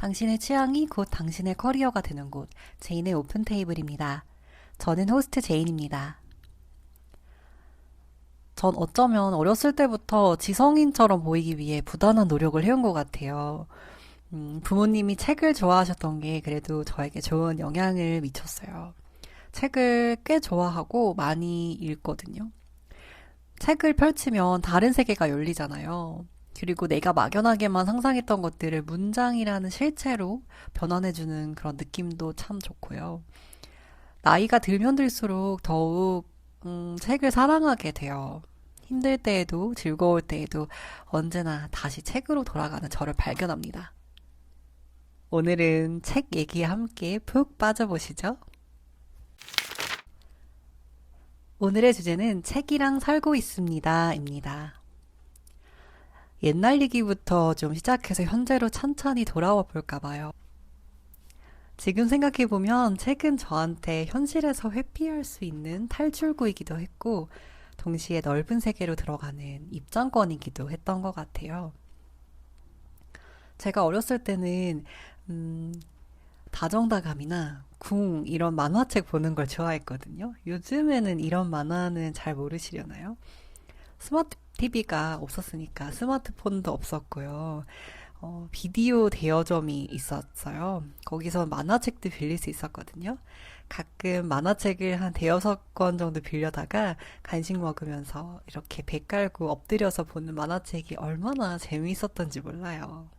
당신의 취향이 곧 당신의 커리어가 되는 곳, 제인의 오픈 테이블입니다. 저는 호스트 제인입니다. 전 어쩌면 어렸을 때부터 지성인처럼 보이기 위해 부단한 노력을 해온 것 같아요. 부모님이 책을 좋아하셨던 게 그래도 저에게 좋은 영향을 미쳤어요. 책을 꽤 좋아하고 많이 읽거든요. 책을 펼치면 다른 세계가 열리잖아요. 그리고 내가 막연하게만 상상했던 것들을 문장이라는 실체로 변환해주는 그런 느낌도 참 좋고요. 나이가 들면 들수록 더욱 책을 사랑하게 돼요. 힘들 때에도 즐거울 때에도 언제나 다시 책으로 돌아가는 저를 발견합니다. 오늘은 책 얘기에 함께 푹 빠져보시죠. 오늘의 주제는 책이랑 살고 있습니다입니다. 옛날 얘기부터 좀 시작해서 현재로 찬찬히 돌아와 볼까 봐요. 지금 생각해보면 책은 저한테 현실에서 회피할 수 있는 탈출구이기도 했고, 동시에 넓은 세계로 들어가는 입장권이기도 했던 것 같아요. 제가 어렸을 때는 다정다감이나 궁 이런 만화책 보는 걸 좋아했거든요. 요즘에는 이런 만화는 잘 모르시려나요? 스마트 TV가 없었으니까 스마트폰도 없었고요. 비디오 대여점이 있었어요. 거기서 만화책도 빌릴 수 있었거든요. 가끔 만화책을 한 대여섯 권 정도 빌려다가 간식 먹으면서 이렇게 배 깔고 엎드려서 보는 만화책이 얼마나 재미있었던지 몰라요.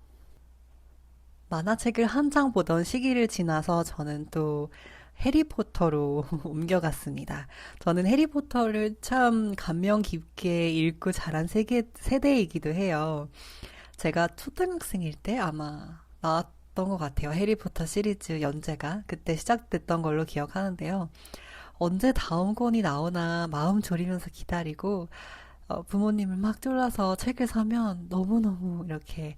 만화책을 한창 보던 시기를 지나서 저는 또 해리포터로 옮겨갔습니다. 저는 해리포터를 참 감명 깊게 읽고 자란 세대이기도 해요. 제가 초등학생일 때 아마 나왔던 것 같아요. 해리포터 시리즈 연재가 그때 시작됐던 걸로 기억하는데요. 언제 다음 권이 나오나 마음 졸이면서 기다리고 부모님을 막 졸라서 책을 사면 너무너무 이렇게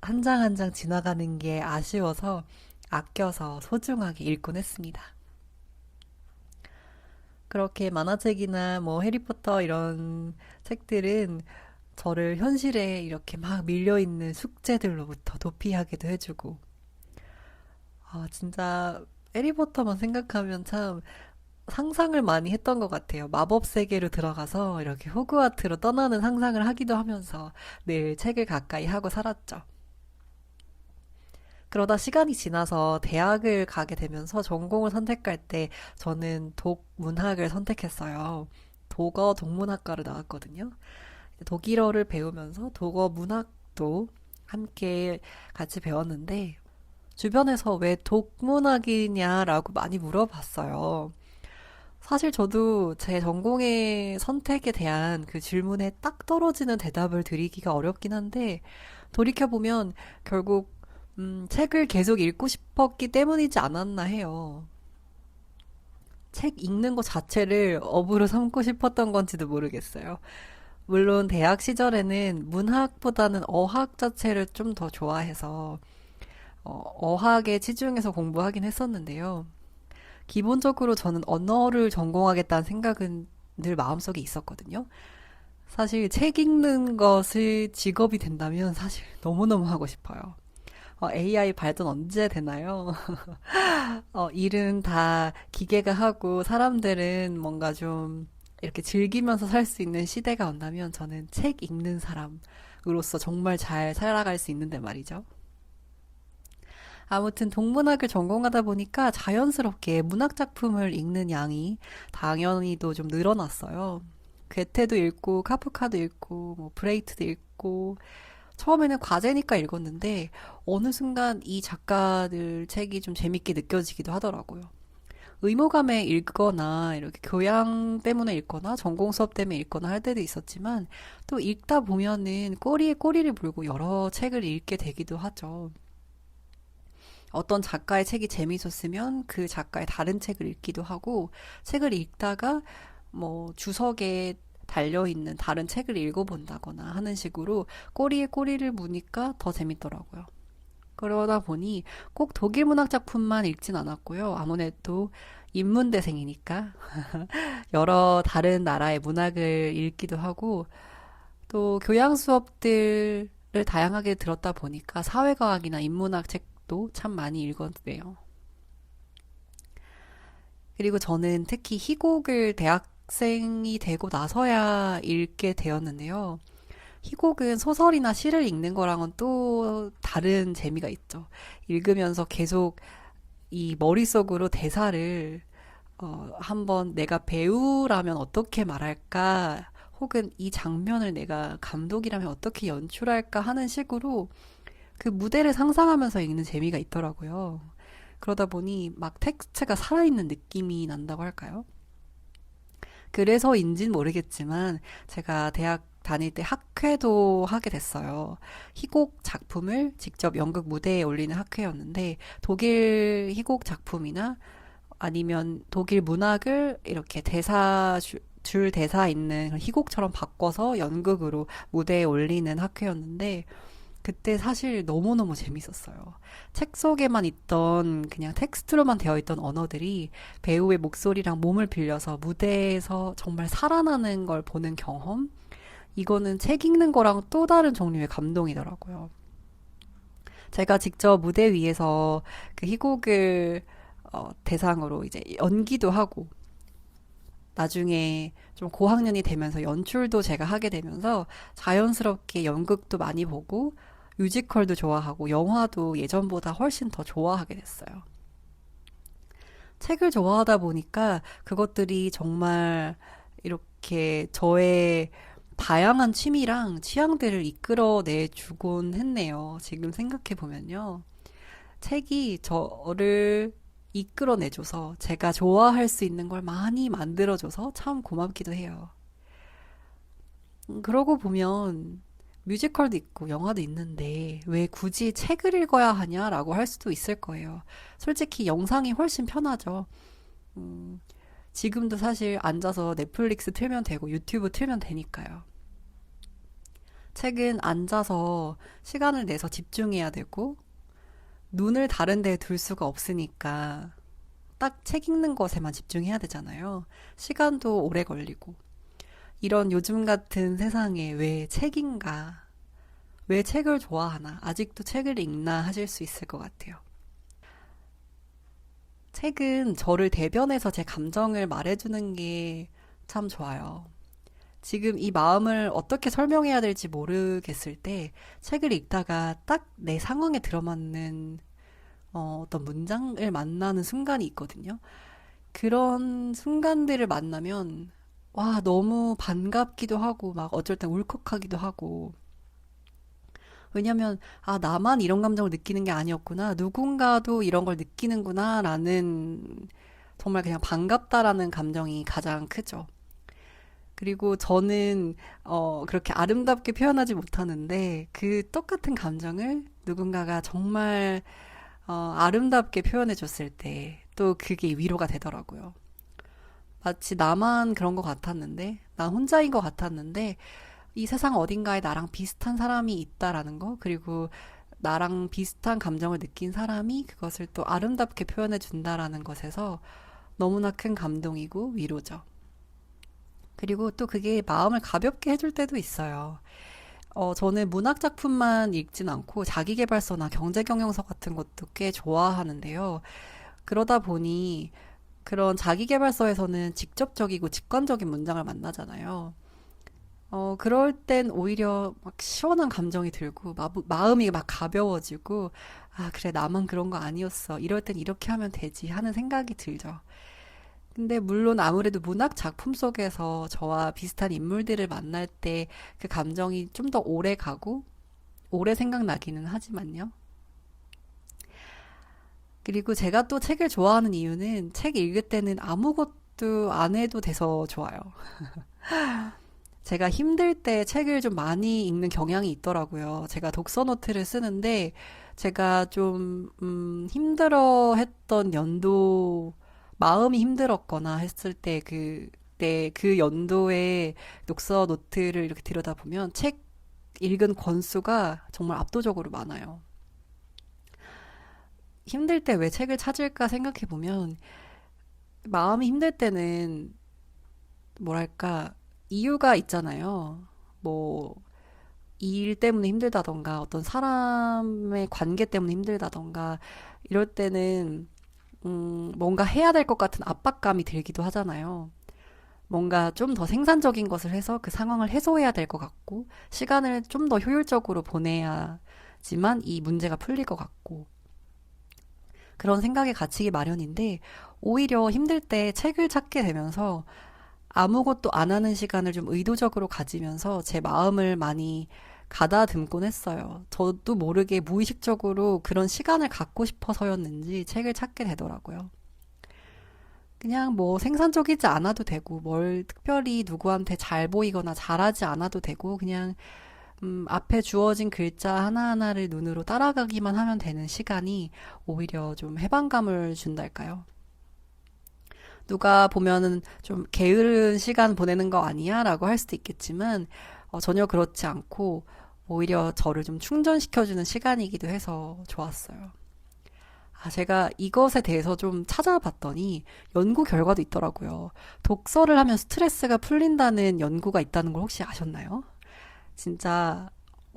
한 장 한 장 지나가는 게 아쉬워서 아껴서 소중하게 읽곤 했습니다. 그렇게 만화책이나 뭐 해리포터 이런 책들은 저를 현실에 이렇게 막 밀려있는 숙제들로부터 도피하기도 해주고, 진짜 해리포터만 생각하면 참 상상을 많이 했던 것 같아요. 마법 세계로 들어가서 이렇게 호그와트로 떠나는 상상을 하기도 하면서 늘 책을 가까이 하고 살았죠. 그러다 시간이 지나서 대학을 가게 되면서 전공을 선택할 때 저는 독문학을 선택했어요. 독어 동문학과를 나왔거든요. 독일어를 배우면서 독어 문학도 함께 같이 배웠는데 주변에서 왜 독문학이냐라고 많이 물어봤어요. 사실 저도 제 전공의 선택에 대한 그 질문에 딱 떨어지는 대답을 드리기가 어렵긴 한데 돌이켜보면 결국 책을 계속 읽고 싶었기 때문이지 않았나 해요. 책 읽는 것 자체를 업으로 삼고 싶었던 건지도 모르겠어요. 물론 대학 시절에는 문학보다는 어학 자체를 좀 더 좋아해서 어학에 치중해서 공부하긴 했었는데요. 기본적으로 저는 언어를 전공하겠다는 생각은 늘 마음속에 있었거든요. 사실 책 읽는 것을 직업이 된다면 사실 너무너무 하고 싶어요. AI 발전 언제 되나요? 일은 다 기계가 하고 사람들은 뭔가 좀 이렇게 즐기면서 살 수 있는 시대가 온다면 저는 책 읽는 사람으로서 정말 잘 살아갈 수 있는데 말이죠. 아무튼 동문학을 전공하다 보니까 자연스럽게 문학 작품을 읽는 양이 당연히도 좀 늘어났어요. 괴테도 읽고 카프카도 읽고 뭐 브레이트도 읽고 처음에는 과제니까 읽었는데 어느 순간 이 작가들 책이 좀 재밌게 느껴지기도 하더라고요. 의무감에 읽거나 이렇게 교양 때문에 읽거나 전공 수업 때문에 읽거나 할 때도 있었지만 또 읽다 보면은 꼬리에 꼬리를 물고 여러 책을 읽게 되기도 하죠. 어떤 작가의 책이 재미있었으면 그 작가의 다른 책을 읽기도 하고 책을 읽다가 뭐 주석에 달려있는 다른 책을 읽어본다거나 하는 식으로 꼬리에 꼬리를 무니까 더 재밌더라고요. 그러다 보니 꼭 독일 문학 작품만 읽진 않았고요. 아무래도 인문대생이니까 여러 다른 나라의 문학을 읽기도 하고 또 교양 수업들 다양하게 들었다 보니까 사회과학이나 인문학 책도 참 많이 읽었네요. 그리고 저는 특히 희곡을 대학생이 되고 나서야 읽게 되었는데요. 희곡은 소설이나 시를 읽는 거랑은 또 다른 재미가 있죠. 읽으면서 계속 이 머릿속으로 대사를 한번 내가 배우라면 어떻게 말할까, 혹은 이 장면을 내가 감독이라면 어떻게 연출할까 하는 식으로 그 무대를 상상하면서 읽는 재미가 있더라고요. 그러다 보니 막 텍스트가 살아있는 느낌이 난다고 할까요? 그래서인진 모르겠지만 제가 대학 다닐 때 학회도 하게 됐어요. 희곡 작품을 직접 연극 무대에 올리는 학회였는데 독일 희곡 작품이나 아니면 독일 문학을 이렇게 줄 대사 있는 그런 희곡처럼 바꿔서 연극으로 무대에 올리는 학회였는데 그때 사실 너무너무 재밌었어요. 책 속에만 있던 그냥 텍스트로만 되어 있던 언어들이 배우의 목소리랑 몸을 빌려서 무대에서 정말 살아나는 걸 보는 경험? 이거는 책 읽는 거랑 또 다른 종류의 감동이더라고요. 제가 직접 무대 위에서 그 희곡을 대상으로 이제 연기도 하고 나중에 좀 고학년이 되면서 연출도 제가 하게 되면서 자연스럽게 연극도 많이 보고 뮤지컬도 좋아하고 영화도 예전보다 훨씬 더 좋아하게 됐어요. 책을 좋아하다 보니까 그것들이 정말 이렇게 저의 다양한 취미랑 취향들을 이끌어내 주곤 했네요. 지금 생각해 보면요. 책이 저를 이끌어내줘서 제가 좋아할 수 있는 걸 많이 만들어줘서 참 고맙기도 해요. 그러고 보면 뮤지컬도 있고 영화도 있는데 왜 굳이 책을 읽어야 하냐라고 할 수도 있을 거예요. 솔직히 영상이 훨씬 편하죠. 음, 지금도 사실 앉아서 넷플릭스 틀면 되고 유튜브 틀면 되니까요. 책은 앉아서 시간을 내서 집중해야 되고 눈을 다른 데에 둘 수가 없으니까 딱 책 읽는 것에만 집중해야 되잖아요. 시간도 오래 걸리고. 이런 요즘 같은 세상에 왜 책인가? 왜 책을 좋아하나? 아직도 책을 읽나 하실 수 있을 것 같아요. 책은 저를 대변해서 제 감정을 말해주는 게 참 좋아요. 지금 이 마음을 어떻게 설명해야 될지 모르겠을 때 책을 읽다가 딱 내 상황에 들어맞는 어떤 문장을 만나는 순간이 있거든요. 그런 순간들을 만나면 와, 너무 반갑기도 하고 막 어쩔 땐 울컥하기도 하고 왜냐면 아, 나만 이런 감정을 느끼는 게 아니었구나. 누군가도 이런 걸 느끼는구나라는 정말 그냥 반갑다라는 감정이 가장 크죠. 그리고 저는 그렇게 아름답게 표현하지 못하는데 그 똑같은 감정을 누군가가 정말 아름답게 표현해 줬을 때 또 그게 위로가 되더라고요. 마치 나만 그런 것 같았는데, 나 혼자인 것 같았는데, 이 세상 어딘가에 나랑 비슷한 사람이 있다라는 거, 그리고 나랑 비슷한 감정을 느낀 사람이 그것을 또 아름답게 표현해 준다라는 것에서 너무나 큰 감동이고 위로죠. 그리고 또 그게 마음을 가볍게 해줄 때도 있어요. 저는 문학 작품만 읽진 않고 자기계발서나 경제경영서 같은 것도 꽤 좋아하는데요. 그러다 보니 그런 자기계발서에서는 직접적이고 직관적인 문장을 만나잖아요. 그럴 땐 오히려 막 시원한 감정이 들고 마음이 막 가벼워지고 아, 그래, 나만 그런 거 아니었어. 이럴 땐 이렇게 하면 되지 하는 생각이 들죠. 근데 물론 아무래도 문학 작품 속에서 저와 비슷한 인물들을 만날 때 그 감정이 좀 더 오래 가고 오래 생각나기는 하지만요. 그리고 제가 또 책을 좋아하는 이유는 책 읽을 때는 아무것도 안 해도 돼서 좋아요. 제가 힘들 때 책을 좀 많이 읽는 경향이 있더라고요. 제가 독서 노트를 쓰는데 제가 좀 힘들어 했던 연도 마음이 힘들었거나 했을 때 그 연도의 독서 노트를 이렇게 들여다보면 책 읽은 권수가 정말 압도적으로 많아요. 힘들 때 왜 책을 찾을까 생각해 보면 마음이 힘들 때는 뭐랄까 이유가 있잖아요. 뭐 일 때문에 힘들다던가 어떤 사람의 관계 때문에 힘들다던가 이럴 때는 뭔가 해야 될 것 같은 압박감이 들기도 하잖아요. 뭔가 좀 더 생산적인 것을 해서 그 상황을 해소해야 될 것 같고 시간을 좀 더 효율적으로 보내야지만 이 문제가 풀릴 것 같고 그런 생각에 갇히기 마련인데 오히려 힘들 때 책을 찾게 되면서 아무것도 안 하는 시간을 좀 의도적으로 가지면서 제 마음을 많이 가다듬곤 했어요. 저도 모르게 무의식적으로 그런 시간을 갖고 싶어서였는지 책을 찾게 되더라고요. 그냥 뭐 생산적이지 않아도 되고 뭘 특별히 누구한테 잘 보이거나 잘하지 않아도 되고 그냥 앞에 주어진 글자 하나하나를 눈으로 따라가기만 하면 되는 시간이 오히려 좀 해방감을 준달까요? 누가 보면은 좀 게으른 시간 보내는 거 아니야? 라고 할 수도 있겠지만 전혀 그렇지 않고 오히려 저를 좀 충전시켜주는 시간이기도 해서 좋았어요. 아, 제가 이것에 대해서 좀 찾아봤더니 연구 결과도 있더라고요. 독서를 하면 스트레스가 풀린다는 연구가 있다는 걸 혹시 아셨나요? 진짜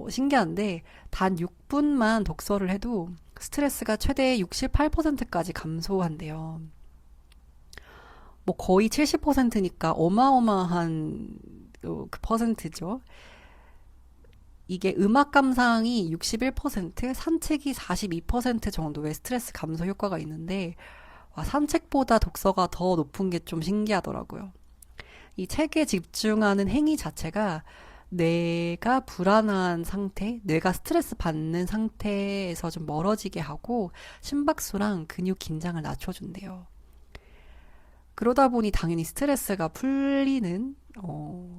신기한데 단 6분만 독서를 해도 스트레스가 최대 68%까지 감소한대요. 뭐 거의 70%니까 어마어마한 그 퍼센트죠. 이게 음악 감상이 61%, 산책이 42% 정도의 스트레스 감소 효과가 있는데 와, 산책보다 독서가 더 높은 게 좀 신기하더라고요. 이 책에 집중하는 행위 자체가 뇌가 불안한 상태, 뇌가 스트레스 받는 상태에서 좀 멀어지게 하고 심박수랑 근육 긴장을 낮춰준대요. 그러다 보니 당연히 스트레스가 풀리는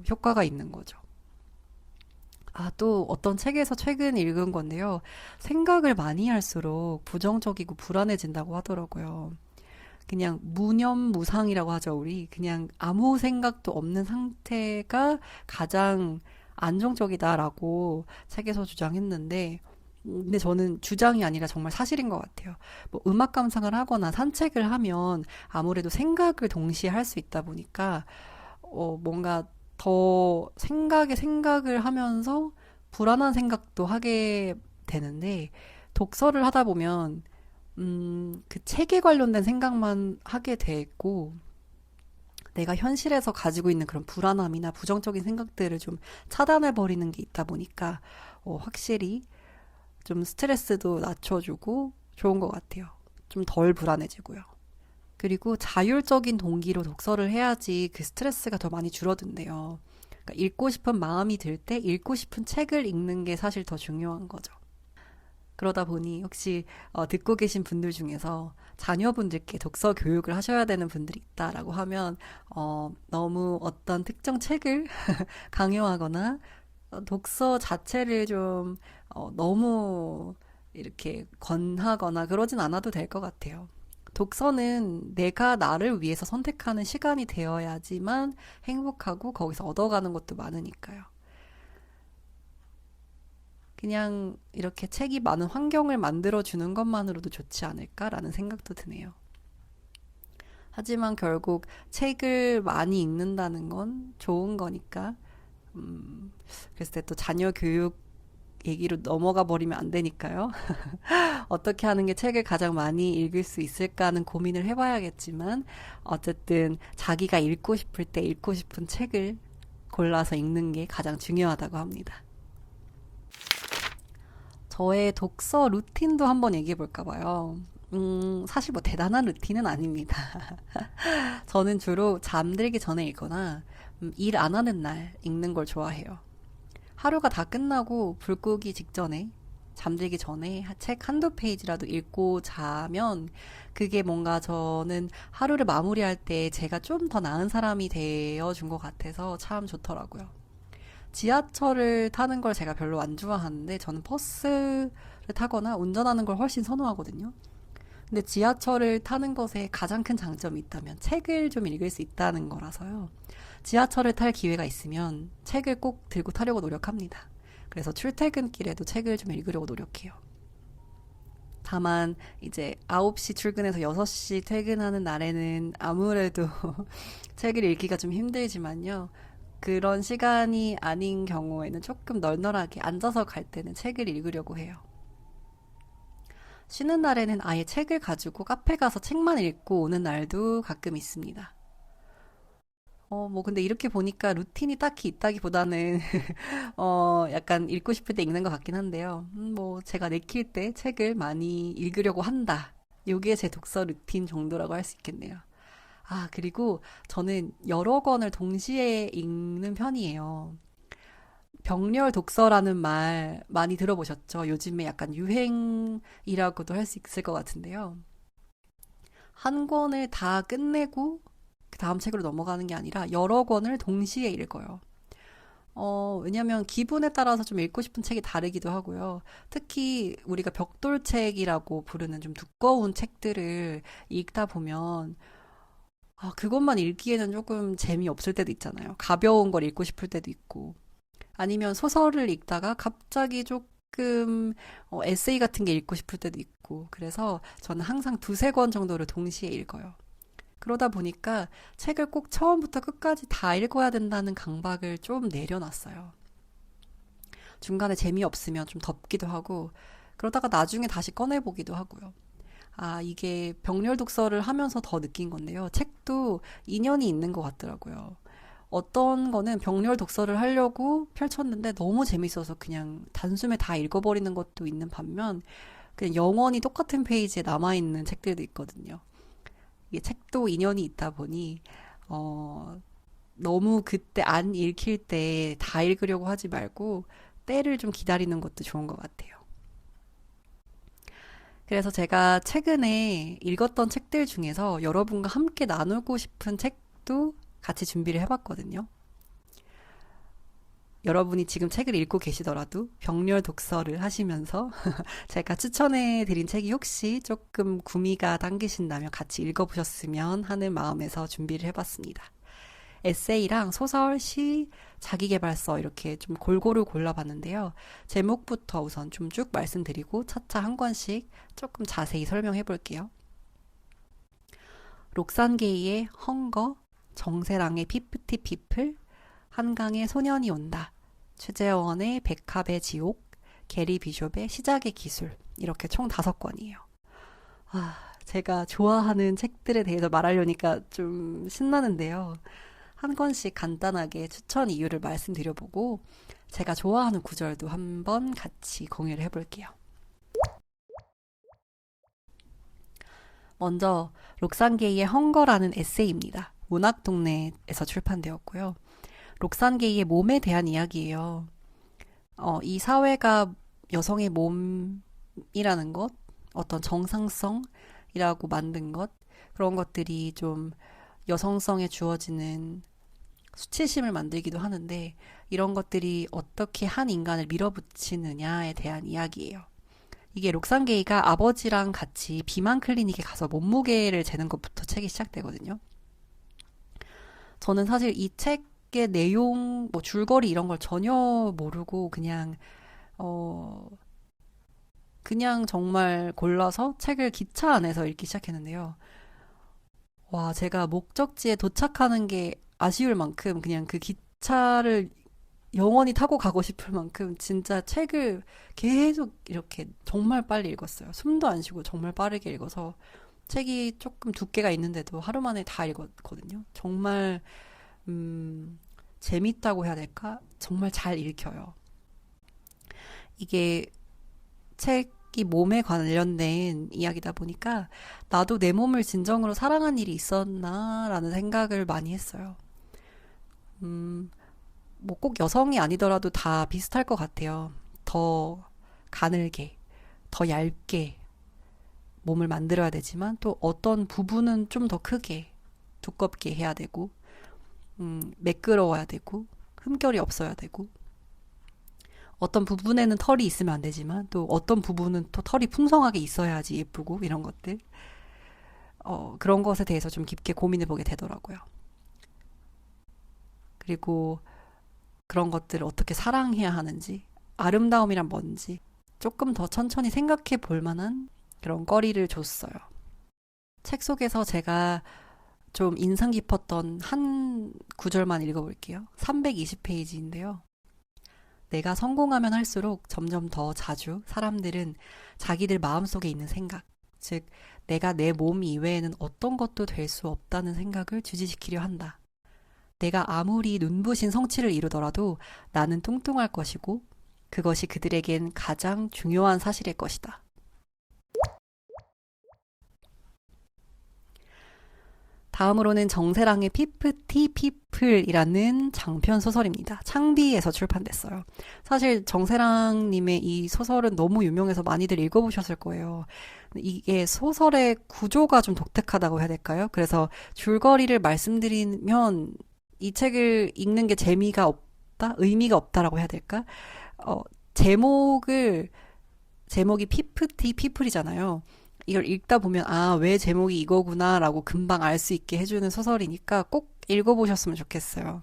효과가 있는 거죠. 아, 또 어떤 책에서 최근 읽은 건데요. 생각을 많이 할수록 부정적이고 불안해진다고 하더라고요. 그냥 무념무상이라고 하죠, 우리. 그냥 아무 생각도 없는 상태가 가장 안정적이다라고 책에서 주장했는데, 근데 저는 주장이 아니라 정말 사실인 것 같아요. 뭐 음악 감상을 하거나 산책을 하면 아무래도 생각을 동시에 할 수 있다 보니까, 뭔가 더 생각에 생각을 하면서 불안한 생각도 하게 되는데, 독서를 하다 보면 그 책에 관련된 생각만 하게 되고, 내가 현실에서 가지고 있는 그런 불안함이나 부정적인 생각들을 좀 차단해버리는 게 있다 보니까, 확실히 좀 스트레스도 낮춰주고 좋은 것 같아요. 좀 덜 불안해지고요. 그리고 자율적인 동기로 독서를 해야지 그 스트레스가 더 많이 줄어든대요. 그러니까 읽고 싶은 마음이 들 때 읽고 싶은 책을 읽는 게 사실 더 중요한 거죠. 그러다 보니 혹시 듣고 계신 분들 중에서 자녀분들께 독서 교육을 하셔야 되는 분들이 있다라고 하면 너무 어떤 특정 책을 강요하거나 독서 자체를 좀 너무 이렇게 권하거나 그러진 않아도 될 것 같아요. 독서는 내가 나를 위해서 선택하는 시간이 되어야지만 행복하고 거기서 얻어가는 것도 많으니까요. 그냥 이렇게 책이 많은 환경을 만들어주는 것만으로도 좋지 않을까라는 생각도 드네요. 하지만 결국 책을 많이 읽는다는 건 좋은 거니까, 그랬을 때 또 자녀 교육 얘기로 넘어가 버리면 안 되니까요. 어떻게 하는 게 책을 가장 많이 읽을 수 있을까 하는 고민을 해봐야겠지만, 어쨌든 자기가 읽고 싶을 때 읽고 싶은 책을 골라서 읽는 게 가장 중요하다고 합니다. 저의 독서 루틴도 한번 얘기해 볼까 봐요. 사실 뭐 대단한 루틴은 아닙니다. 저는 주로 잠들기 전에 읽거나 일 안 하는 날 읽는 걸 좋아해요. 하루가 다 끝나고 불 끄기 직전에 잠들기 전에 책 한두 페이지라도 읽고 자면 그게 뭔가 저는 하루를 마무리할 때 제가 좀 더 나은 사람이 되어준 것 같아서 참 좋더라고요. 지하철을 타는 걸 제가 별로 안 좋아하는데 저는 버스를 타거나 운전하는 걸 훨씬 선호하거든요. 근데 지하철을 타는 것에 가장 큰 장점이 있다면 책을 좀 읽을 수 있다는 거라서요. 지하철을 탈 기회가 있으면 책을 꼭 들고 타려고 노력합니다. 그래서 출퇴근길에도 책을 좀 읽으려고 노력해요. 다만 이제 9시 출근해서 6시 퇴근하는 날에는 아무래도 책을 읽기가 좀 힘들지만요. 그런 시간이 아닌 경우에는 조금 널널하게 앉아서 갈 때는 책을 읽으려고 해요. 쉬는 날에는 아예 책을 가지고 카페 가서 책만 읽고 오는 날도 가끔 있습니다. 뭐 근데 이렇게 보니까 루틴이 딱히 있다기보다는 약간 읽고 싶을 때 읽는 것 같긴 한데요. 뭐 제가 내킬 때 책을 많이 읽으려고 한다. 요게 제 독서 루틴 정도라고 할 수 있겠네요. 아, 그리고 저는 여러 권을 동시에 읽는 편이에요. 병렬 독서라는 말 많이 들어보셨죠? 요즘에 약간 유행이라고도 할 수 있을 것 같은데요. 한 권을 다 끝내고 그 다음 책으로 넘어가는 게 아니라 여러 권을 동시에 읽어요. 왜냐면 기분에 따라서 좀 읽고 싶은 책이 다르기도 하고요. 특히 우리가 벽돌책이라고 부르는 좀 두꺼운 책들을 읽다 보면 그것만 읽기에는 조금 재미없을 때도 있잖아요. 가벼운 걸 읽고 싶을 때도 있고. 아니면 소설을 읽다가 갑자기 조금 에세이 같은 게 읽고 싶을 때도 있고. 그래서 저는 항상 두세 권 정도를 동시에 읽어요. 그러다 보니까 책을 꼭 처음부터 끝까지 다 읽어야 된다는 강박을 좀 내려놨어요. 중간에 재미없으면 좀 덮기도 하고, 그러다가 나중에 다시 꺼내보기도 하고요. 이게 병렬 독서를 하면서 더 느낀 건데요. 책도 인연이 있는 것 같더라고요. 어떤 거는 병렬 독서를 하려고 펼쳤는데 너무 재밌어서 그냥 단숨에 다 읽어버리는 것도 있는 반면, 그냥 영원히 똑같은 페이지에 남아있는 책들도 있거든요. 이게 책도 인연이 있다 보니 너무 그때 안 읽힐 때 다 읽으려고 하지 말고 때를 좀 기다리는 것도 좋은 것 같아요. 그래서 제가 최근에 읽었던 책들 중에서 여러분과 함께 나누고 싶은 책도 같이 준비를 해봤거든요. 여러분이 지금 책을 읽고 계시더라도 병렬 독서를 하시면서 제가 추천해 드린 책이 혹시 조금 구미가 당기신다면 같이 읽어보셨으면 하는 마음에서 준비를 해봤습니다. 에세이랑 소설, 시, 자기계발서 이렇게 좀 골고루 골라봤는데요. 제목부터 우선 좀 쭉 말씀드리고 차차 한 권씩 조금 자세히 설명해 볼게요. 록산게이의 헝거, 정세랑의 피프티 피플, 한강의 소년이 온다, 최재원의 백합의 지옥, 게리 비숍의 시작의 기술, 이렇게 총 5권이에요. 제가 좋아하는 책들에 대해서 말하려니까 좀 신나는데요. 한 권씩 간단하게 추천 이유를 말씀드려보고 제가 좋아하는 구절도 한번 같이 공유를 해볼게요. 먼저 록산게이의 헝거라는 에세이입니다. 문학동네에서 출판되었고요. 록산게이의 몸에 대한 이야기예요. 이 사회가 여성의 몸이라는 것, 어떤 정상성이라고 만든 것, 그런 것들이 좀 여성성에 주어지는 수치심을 만들기도 하는데 이런 것들이 어떻게 한 인간을 밀어붙이느냐에 대한 이야기예요. 이게 록산게이가 아버지랑 같이 비만 클리닉에 가서 몸무게를 재는 것부터 책이 시작되거든요. 저는 사실 이 책의 내용, 뭐 줄거리 이런 걸 전혀 모르고 그냥 정말 골라서 책을 기차 안에서 읽기 시작했는데요. 와, 제가 목적지에 도착하는 게 아쉬울 만큼 그냥 그 기차를 영원히 타고 가고 싶을 만큼 진짜 책을 계속 이렇게 정말 빨리 읽었어요. 숨도 안 쉬고 정말 빠르게 읽어서 책이 조금 두께가 있는데도 하루 만에 다 읽었거든요. 정말 재밌다고 해야 될까? 정말 잘 읽혀요. 이게 책이 몸에 관련된 이야기다 보니까 나도 내 몸을 진정으로 사랑한 일이 있었나라는 생각을 많이 했어요. 뭐 꼭 여성이 아니더라도 다 비슷할 것 같아요. 더 가늘게, 더 얇게 몸을 만들어야 되지만 또 어떤 부분은 좀 더 크게, 두껍게 해야 되고, 매끄러워야 되고, 흠결이 없어야 되고, 어떤 부분에는 털이 있으면 안 되지만 또 어떤 부분은 또 털이 풍성하게 있어야지 예쁘고 이런 것들. 그런 것에 대해서 좀 깊게 고민해 보게 되더라고요. 그리고 그런 것들을 어떻게 사랑해야 하는지, 아름다움이란 뭔지 조금 더 천천히 생각해 볼 만한 그런 거리를 줬어요. 책 속에서 제가 좀 인상 깊었던 한 구절만 읽어볼게요. 320페이지인데요. 내가 성공하면 할수록 점점 더 자주 사람들은 자기들 마음속에 있는 생각, 즉 내가 내 몸 이외에는 어떤 것도 될 수 없다는 생각을 주지시키려 한다. 내가 아무리 눈부신 성취를 이루더라도 나는 뚱뚱할 것이고 그것이 그들에겐 가장 중요한 사실일 것이다. 다음으로는 정세랑의 피프티 피플이라는 장편 소설입니다. 창비에서 출판됐어요. 사실 정세랑님의 이 소설은 너무 유명해서 많이들 읽어보셨을 거예요. 이게 소설의 구조가 좀 독특하다고 해야 될까요? 그래서 줄거리를 말씀드리면 이 책을 읽는 게 재미가 없다? 의미가 없다라고 해야 될까? 어, 제목이 피프티 피플이잖아요. 이걸 읽다 보면 왜 제목이 이거구나 라고 금방 알 수 있게 해주는 소설이니까 꼭 읽어보셨으면 좋겠어요.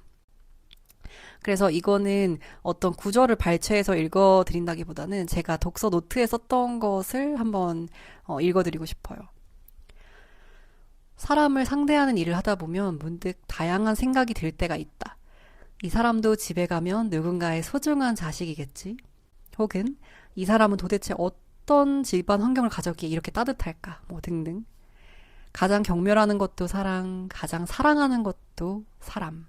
그래서 이거는 어떤 구절을 발췌해서 읽어드린다기보다는 제가 독서 노트에 썼던 것을 한번 읽어드리고 싶어요. 사람을 상대하는 일을 하다 보면 문득 다양한 생각이 들 때가 있다. 이 사람도 집에 가면 누군가의 소중한 자식이겠지? 혹은 이 사람은 도대체 어떤 집안 환경을 가졌기에 이렇게 따뜻할까? 뭐 등등. 가장 경멸하는 것도 사랑, 가장 사랑하는 것도 사람.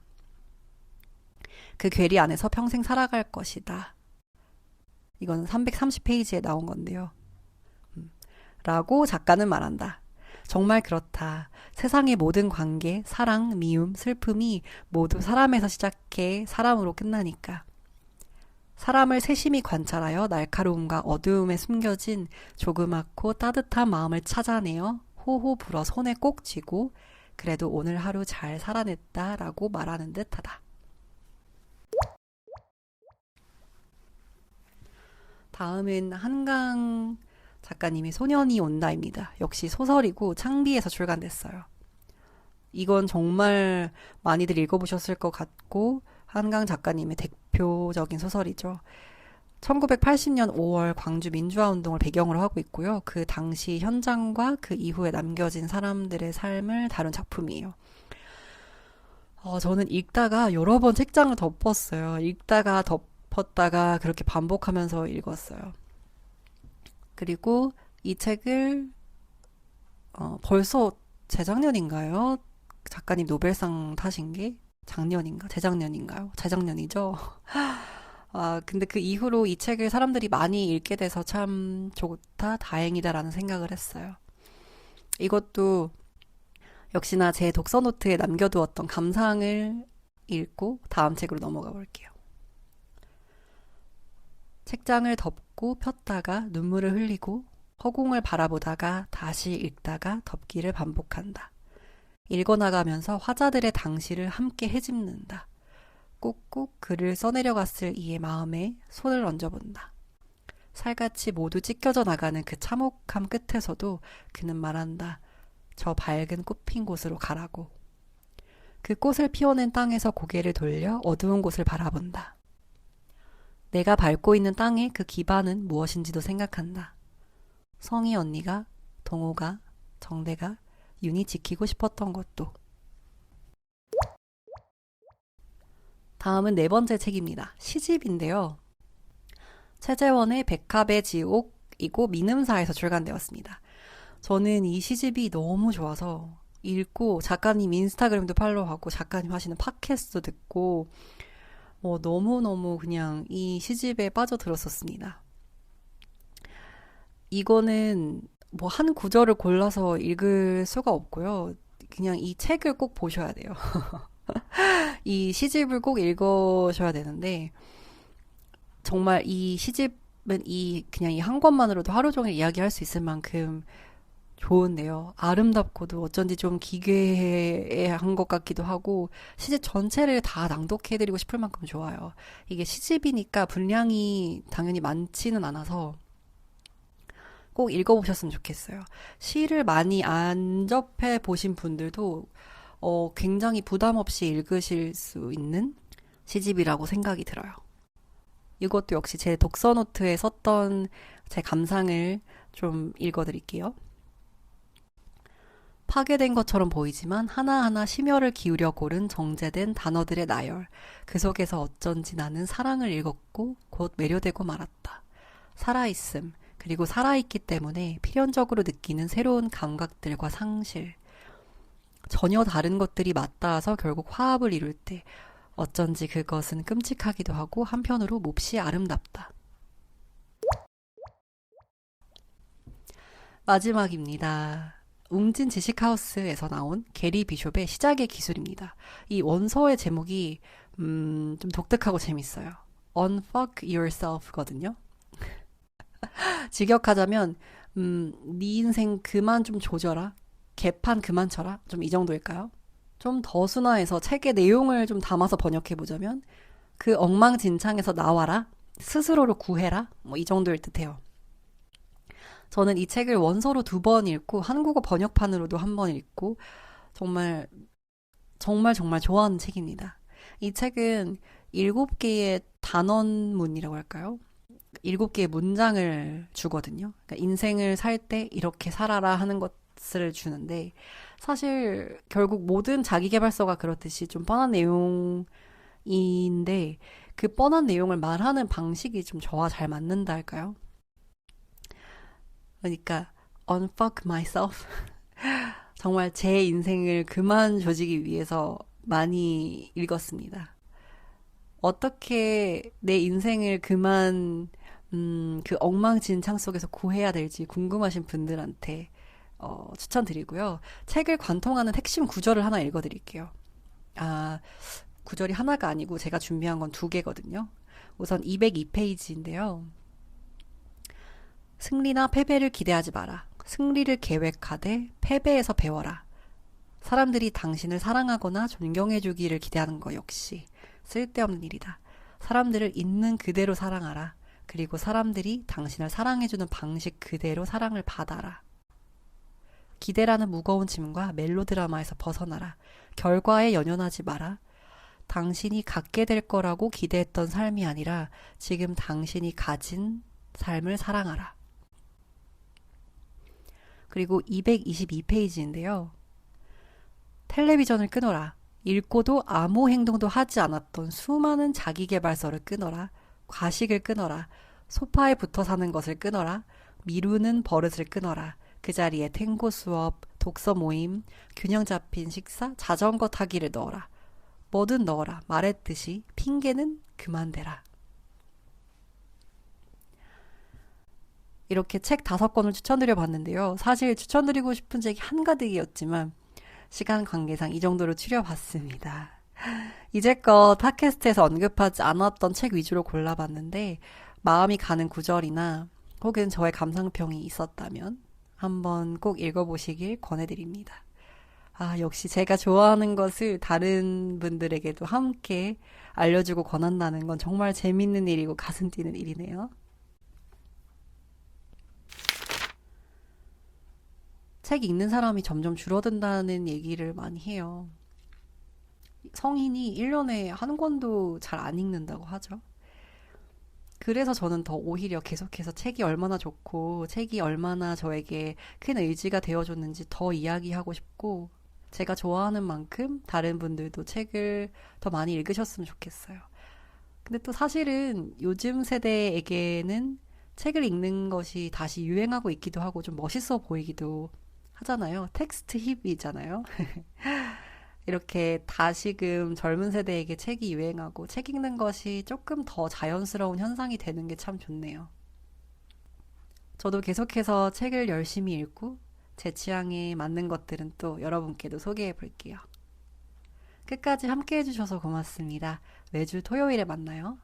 그 괴리 안에서 평생 살아갈 것이다. 이건 330페이지에 나온 건데요. 라고 작가는 말한다. 정말 그렇다. 세상의 모든 관계, 사랑, 미움, 슬픔이 모두 사람에서 시작해 사람으로 끝나니까. 사람을 세심히 관찰하여 날카로움과 어두움에 숨겨진 조그맣고 따뜻한 마음을 찾아내어 호호 불어 손에 꼭 쥐고 그래도 오늘 하루 잘 살아냈다라고 말하는 듯하다. 다음은 한강 작가님의 소년이 온다입니다. 역시 소설이고 창비에서 출간됐어요. 이건 정말 많이들 읽어보셨을 것 같고 한강 작가님의 대표적인 소설이죠. 1980년 5월 광주 민주화 운동을 배경으로 하고 있고요. 그 당시 현장과 그 이후에 남겨진 사람들의 삶을 다룬 작품이에요. 저는 읽다가 여러 번 책장을 덮었어요. 읽다가 덮었다가 그렇게 반복하면서 읽었어요. 그리고 이 책을 벌써 재작년인가요? 작가님 노벨상 타신 게 작년인가? 재작년인가요? 재작년이죠? 근데 그 이후로 이 책을 사람들이 많이 읽게 돼서 참 좋다, 다행이다라는 생각을 했어요. 이것도 역시나 제 독서 노트에 남겨두었던 감상을 읽고 다음 책으로 넘어가 볼게요. 책장을 덮고 폈다가 눈물을 흘리고 허공을 바라보다가 다시 읽다가 덮기를 반복한다. 읽어나가면서 화자들의 당시를 함께 헤집는다. 꾹꾹 글을 써내려갔을 이의 마음에 손을 얹어본다. 살같이 모두 찢겨져 나가는 그 참혹함 끝에서도 그는 말한다. 저 밝은 꽃핀 곳으로 가라고. 그 꽃을 피워낸 땅에서 고개를 돌려 어두운 곳을 바라본다. 내가 밟고 있는 땅의 그 기반은 무엇인지도 생각한다. 성희 언니가, 동호가, 정대가 윤이 지키고 싶었던 것도. 다음은 네 번째 책입니다. 시집인데요. 최재원의 백합의 지옥이고 민음사에서 출간되었습니다. 저는 이 시집이 너무 좋아서 읽고 작가님 인스타그램도 팔로우하고 작가님 하시는 팟캐스트도 듣고 너무너무 그냥 이 시집에 빠져들었었습니다. 이거는 뭐 한 구절을 골라서 읽을 수가 없고요. 그냥 이 책을 꼭 보셔야 돼요. 이 시집을 꼭 읽으셔야 되는데 정말 이 시집은 그냥 이 한 권만으로도 하루 종일 이야기할 수 있을 만큼 좋은데요. 아름답고도 어쩐지 좀 기괴한 것 같기도 하고 시집 전체를 다 낭독해드리고 싶을 만큼 좋아요. 이게 시집이니까 분량이 당연히 많지는 않아서 꼭 읽어보셨으면 좋겠어요. 시를 많이 안 접해 보신 분들도 굉장히 부담 없이 읽으실 수 있는 시집이라고 생각이 들어요. 이것도 역시 제 독서 노트에 썼던 제 감상을 좀 읽어드릴게요. 파괴된 것처럼 보이지만 하나하나 심혈을 기울여 고른 정제된 단어들의 나열. 그 속에서 어쩐지 나는 사랑을 읽었고 곧 매료되고 말았다. 살아있음, 그리고 살아있기 때문에 필연적으로 느끼는 새로운 감각들과 상실. 전혀 다른 것들이 맞닿아서 결국 화합을 이룰 때 어쩐지 그것은 끔찍하기도 하고 한편으로 몹시 아름답다. 마지막입니다. 웅진 지식하우스에서 나온 게리 비숍의 시작의 기술입니다. 이 원서의 제목이 좀 독특하고 재밌어요. Unfuck yourself거든요. 직역하자면 네 인생 그만 좀 조져라. 개판 그만 쳐라. 좀 이 정도일까요? 좀 더 순화해서 책의 내용을 좀 담아서 번역해보자면 그 엉망진창에서 나와라. 스스로를 구해라. 뭐 이 정도일 듯해요. 저는 이 책을 원서로 2번 읽고 한국어 번역판으로도 1번 읽고 정말 정말 정말 좋아하는 책입니다. 이 책은 7개의 단원문이라고 할까요? 7개의 문장을 주거든요. 그러니까 인생을 살 때 이렇게 살아라 하는 것을 주는데 사실 결국 모든 자기계발서가 그렇듯이 좀 뻔한 내용인데 그 뻔한 내용을 말하는 방식이 좀 저와 잘 맞는다 할까요? 그러니까 unfuck myself 정말 제 인생을 그만 조지기 위해서 많이 읽었습니다. 어떻게 내 인생을 그만 그 엉망진창 속에서 구해야 될지 궁금하신 분들한테 추천드리고요. 책을 관통하는 핵심 구절을 하나 읽어드릴게요. 아, 구절이 하나가 아니고 제가 준비한 건 2개거든요. 우선 202페이지인데요. 승리나 패배를 기대하지 마라. 승리를 계획하되 패배에서 배워라. 사람들이 당신을 사랑하거나 존경해주기를 기대하는 것 역시 쓸데없는 일이다. 사람들을 있는 그대로 사랑하라. 그리고 사람들이 당신을 사랑해주는 방식 그대로 사랑을 받아라. 기대라는 무거운 짐과 멜로드라마에서 벗어나라. 결과에 연연하지 마라. 당신이 갖게 될 거라고 기대했던 삶이 아니라 지금 당신이 가진 삶을 사랑하라. 그리고 222페이지인데요. 텔레비전을 끊어라. 읽고도 아무 행동도 하지 않았던 수많은 자기계발서를 끊어라. 과식을 끊어라. 소파에 붙어 사는 것을 끊어라. 미루는 버릇을 끊어라. 그 자리에 탱고 수업, 독서 모임, 균형 잡힌 식사, 자전거 타기를 넣어라. 뭐든 넣어라. 말했듯이 핑계는 그만 대라. 이렇게 책 5권을 추천드려 봤는데요. 사실 추천드리고 싶은 책이 한가득이었지만 시간 관계상 이 정도로 추려봤습니다. 이제껏 팟캐스트에서 언급하지 않았던 책 위주로 골라봤는데 마음이 가는 구절이나 혹은 저의 감상평이 있었다면 한번 꼭 읽어보시길 권해드립니다. 아, 역시 제가 좋아하는 것을 다른 분들에게도 함께 알려주고 권한다는 건 정말 재밌는 일이고 가슴 뛰는 일이네요. 책 읽는 사람이 점점 줄어든다는 얘기를 많이 해요. 성인이 1년에 1권도 잘 안 읽는다고 하죠. 그래서 저는 더 오히려 계속해서 책이 얼마나 좋고 책이 얼마나 저에게 큰 의지가 되어줬는지 더 이야기하고 싶고 제가 좋아하는 만큼 다른 분들도 책을 더 많이 읽으셨으면 좋겠어요. 근데 또 사실은 요즘 세대에게는 책을 읽는 것이 다시 유행하고 있기도 하고 좀 멋있어 보이기도 하잖아요. 텍스트 힙이잖아요. 이렇게 다시금 젊은 세대에게 책이 유행하고 책 읽는 것이 조금 더 자연스러운 현상이 되는 게 참 좋네요. 저도 계속해서 책을 열심히 읽고 제 취향에 맞는 것들은 또 여러분께도 소개해 볼게요. 끝까지 함께 해주셔서 고맙습니다. 매주 토요일에 만나요.